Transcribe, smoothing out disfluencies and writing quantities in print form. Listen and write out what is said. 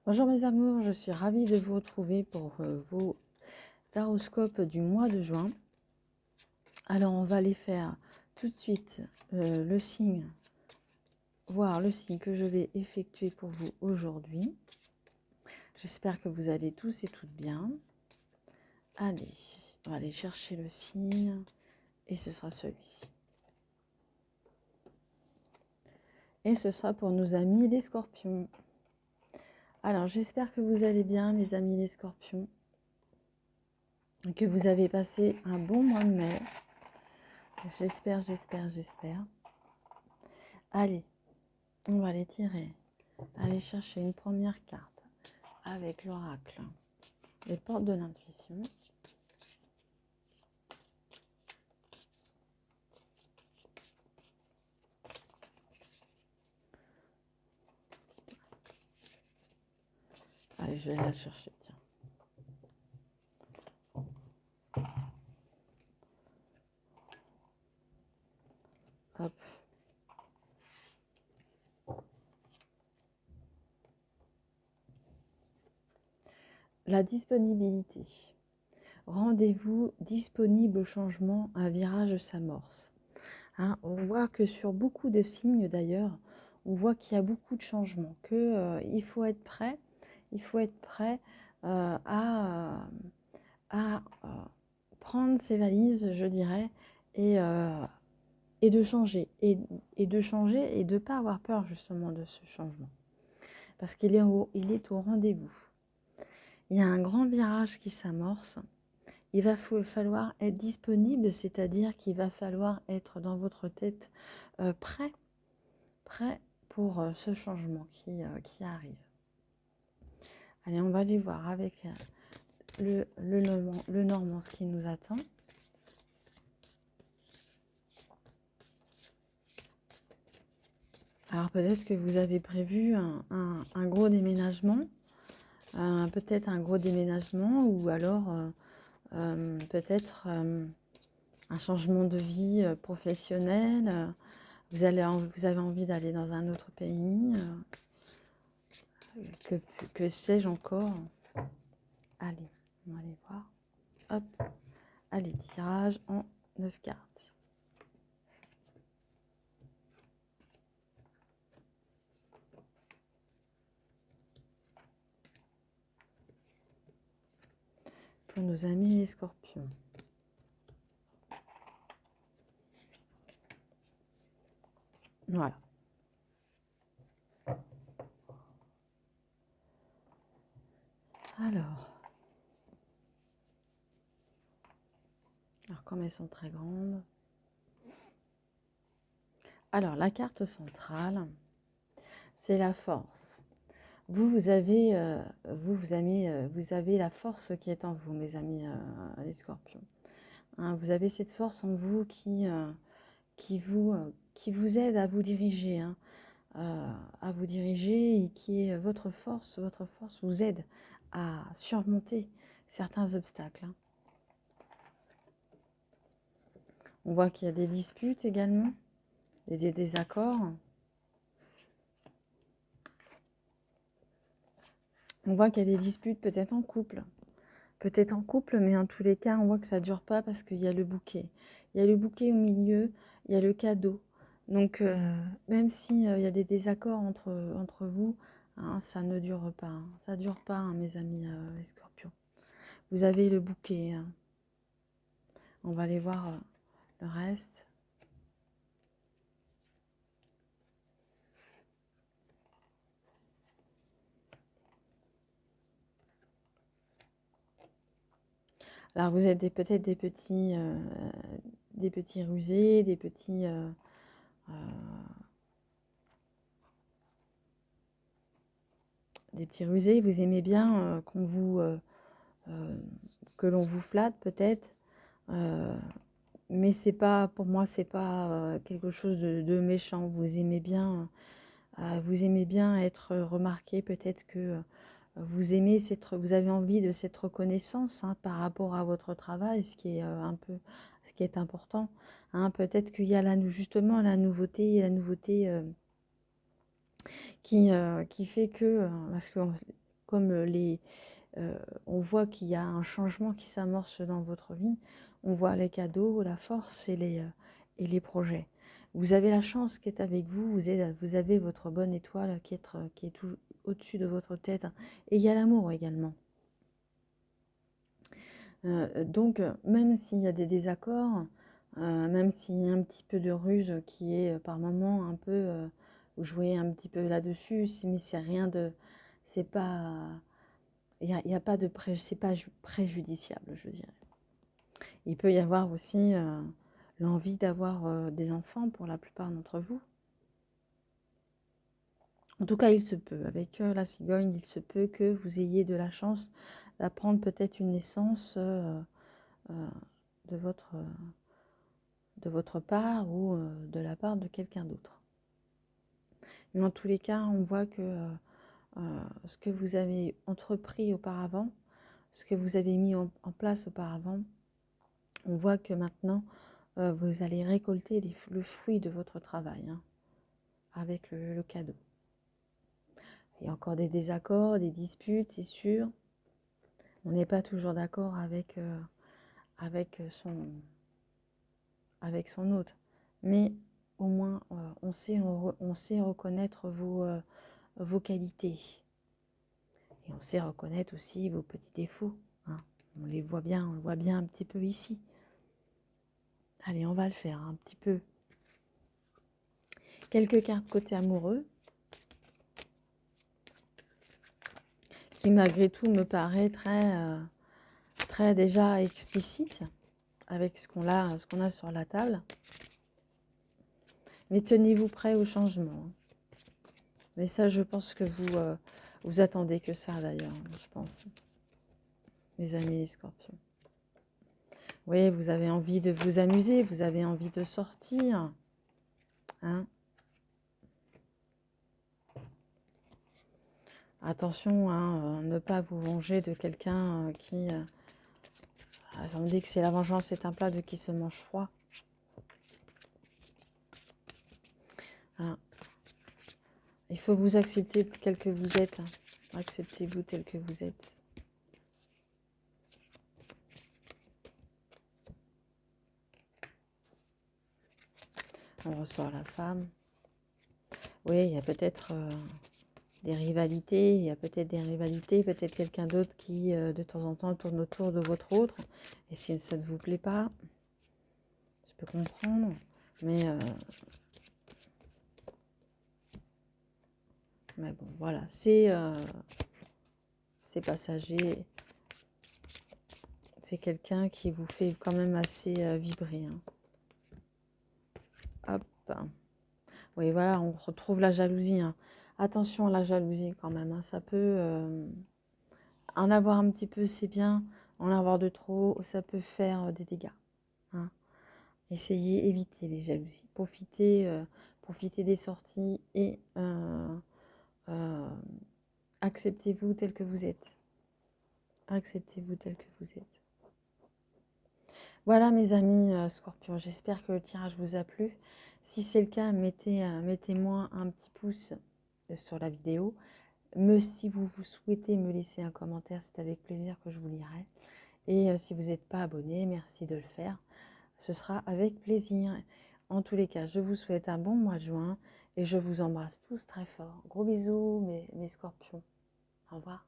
Bonjour mes amours, je suis ravie de vous retrouver pour vos taroscopes du mois de juin. Alors on va aller faire tout de suite le signe, voir le signe que je vais effectuer pour vous aujourd'hui. J'espère que vous allez tous et toutes bien. Allez, on va aller chercher le signe et ce sera celui-ci. Et ce sera pour nos amis les scorpions. Alors j'espère que vous allez bien mes amis les scorpions, que vous avez passé un bon mois de mai. J'espère. Allez, on va les tirer. Allez chercher une première carte avec l'oracle. Les portes de l'intuition. Allez, je vais la chercher, tiens. Hop. La disponibilité. Rendez-vous disponible au changement, un virage s'amorce. Hein, on voit que sur beaucoup de signes d'ailleurs, on voit qu'il y a beaucoup de changements, qu'il faut être prêt, à prendre ses valises, je dirais, et de changer, et de changer et de ne pas avoir peur justement de ce changement. Parce qu'il est au rendez-vous. Il y a un grand virage qui s'amorce. Il va falloir être disponible, c'est-à-dire qu'il va falloir être dans votre tête prêt pour ce changement qui arrive. Allez, on va aller voir avec le normand ce qui nous attend. Alors peut-être que vous avez prévu un gros déménagement, peut-être un gros déménagement ou alors peut-être un changement de vie professionnel. Vous avez envie d'aller dans un autre pays, que sais-je encore. Allez, on va aller voir. Hop, allez, tirage en 9 cartes. Pour nos amis les scorpions. Voilà. Alors, comme elles sont très grandes. Alors, la carte centrale, c'est la force. Vous avez la force qui est en vous, mes amis les scorpions. Hein, vous avez cette force en vous qui vous aide à vous diriger, hein, et qui est votre force vous aide à surmonter certains obstacles. Hein. On voit qu'il y a des disputes également, des désaccords. On voit qu'il y a des disputes peut-être en couple. Mais en tous les cas, on voit que ça ne dure pas parce qu'il y a le bouquet. Il y a le bouquet au milieu, il y a le cadeau. Donc, même s'il y a des désaccords entre vous, hein, ça ne dure pas. Hein. Ça ne dure pas, hein, mes amis les scorpions. Vous avez le bouquet. Hein. On va aller voir le reste. Alors, vous êtes peut-être des petits rusés, des petits... rusés, vous aimez bien que l'on vous flatte peut-être, mais c'est pas, pour moi, c'est pas quelque chose de méchant. Vous aimez bien être remarqué, peut-être que vous avez envie de cette reconnaissance, hein, par rapport à votre travail, ce qui est important. Hein. Peut-être qu'il y a justement la nouveauté qui fait que, parce que comme on voit qu'il y a un changement qui s'amorce dans votre vie. On voit les cadeaux, la force et les projets. Vous avez la chance qui est avec vous, vous avez votre bonne étoile qui est tout au-dessus de votre tête. Et il y a l'amour également. Donc, même s'il y a des désaccords, même s'il y a un petit peu de ruse qui est par moment un peu, vous jouez un petit peu là-dessus, mais c'est rien de, c'est pas, il y a pas de c'est pas préjudiciable, je dirais. Il peut y avoir aussi l'envie d'avoir des enfants pour la plupart d'entre vous. En tout cas, il se peut. Avec la cigogne, il se peut que vous ayez de la chance d'apprendre peut-être une naissance de votre part ou de la part de quelqu'un d'autre. Mais en tous les cas, on voit que ce que vous avez entrepris auparavant, ce que vous avez mis en place auparavant, on voit que maintenant, vous allez récolter le fruit de votre travail avec le cadeau. Il y a encore des désaccords, des disputes, c'est sûr. On n'est pas toujours d'accord avec son hôte. Mais au moins, on sait reconnaître vos qualités. Et on sait reconnaître aussi vos petits défauts. On le voit bien un petit peu ici. Allez, on va le faire un petit peu. Quelques cartes côté amoureux, qui malgré tout me paraît très déjà explicite avec ce qu'on a sur la table. Mais tenez-vous prêts au changement. Mais ça, je pense que vous attendez que ça d'ailleurs, je pense. Mes amis les scorpions. Oui, vous avez envie de vous amuser, vous avez envie de sortir. Attention, ne pas vous venger de quelqu'un qui... on dit que c'est la vengeance, c'est un plat de qui se mange froid. Il faut vous accepter tel que vous êtes. Acceptez-vous tel que vous êtes. On ressort la femme. Oui, il y a peut-être des rivalités. Il y a peut-être des rivalités. Peut-être quelqu'un d'autre qui, de temps en temps, tourne autour de votre autre. Et si ça ne vous plaît pas, je peux comprendre. Mais bon, voilà. C'est passager. C'est quelqu'un qui vous fait quand même assez vibrer. Hop. Oui, voilà, on retrouve la jalousie. Attention à la jalousie quand même. Ça peut en avoir un petit peu, c'est bien. En avoir de trop, ça peut faire des dégâts. Essayez, évitez les jalousies. Profitez des sorties et acceptez-vous tel que vous êtes. Acceptez-vous tel que vous êtes. Voilà mes amis scorpions, j'espère que le tirage vous a plu. Si c'est le cas, mettez-moi un petit pouce sur la vidéo. Si vous souhaitez me laisser un commentaire, c'est avec plaisir que je vous lirai. Et si vous n'êtes pas abonné, merci de le faire. Ce sera avec plaisir. En tous les cas, je vous souhaite un bon mois de juin et je vous embrasse tous très fort. Gros bisous mes scorpions. Au revoir.